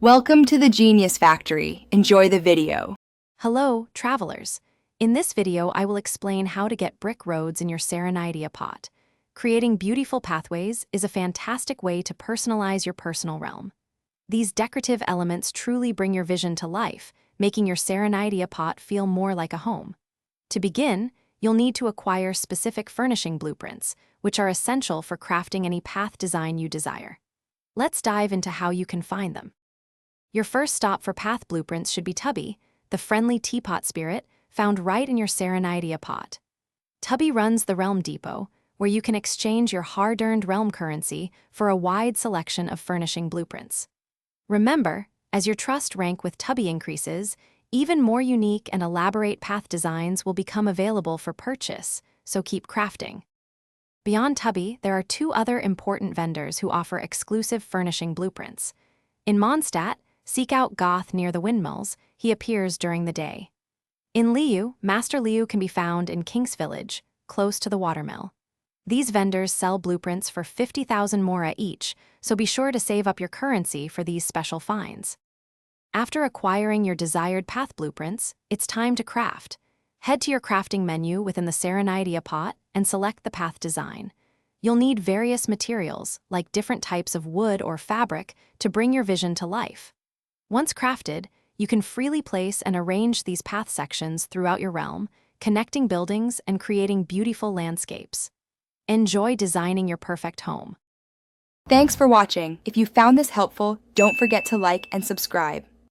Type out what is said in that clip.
Welcome to the Genius Factory. Enjoy the video. Hello, travelers. In this video, I will explain how to get brick roads in your Serenidia pot. Creating beautiful pathways is a fantastic way to personalize your personal realm. These decorative elements truly bring your vision to life, making your Serenidia pot feel more like a home. To begin, you'll need to acquire specific furnishing blueprints, which are essential for crafting any path design you desire. Let's dive into how you can find them. Your first stop for path blueprints should be Tubby, the friendly teapot spirit found right in your Serenidia pot. Tubby runs the Realm Depot, where you can exchange your hard-earned realm currency for a wide selection of furnishing blueprints. Remember, as your trust rank with Tubby increases, even more unique and elaborate path designs will become available for purchase, so keep crafting. Beyond Tubby, there are two other important vendors who offer exclusive furnishing blueprints. In Mondstadt, seek out Goth near the windmills. He appears during the day. In Liu, Master Liu can be found in King's Village, close to the watermill. These vendors sell blueprints for 50,000 mora each, so be sure to save up your currency for these special finds. After acquiring your desired path blueprints, it's time to craft. Head to your crafting menu within the Serenidia pot and select the path design. You'll need various materials, like different types of wood or fabric, to bring your vision to life. Once crafted, you can freely place and arrange these path sections throughout your realm, connecting buildings and creating beautiful landscapes. Enjoy designing your perfect home. Thanks for watching. If you found this helpful, don't forget to like and subscribe.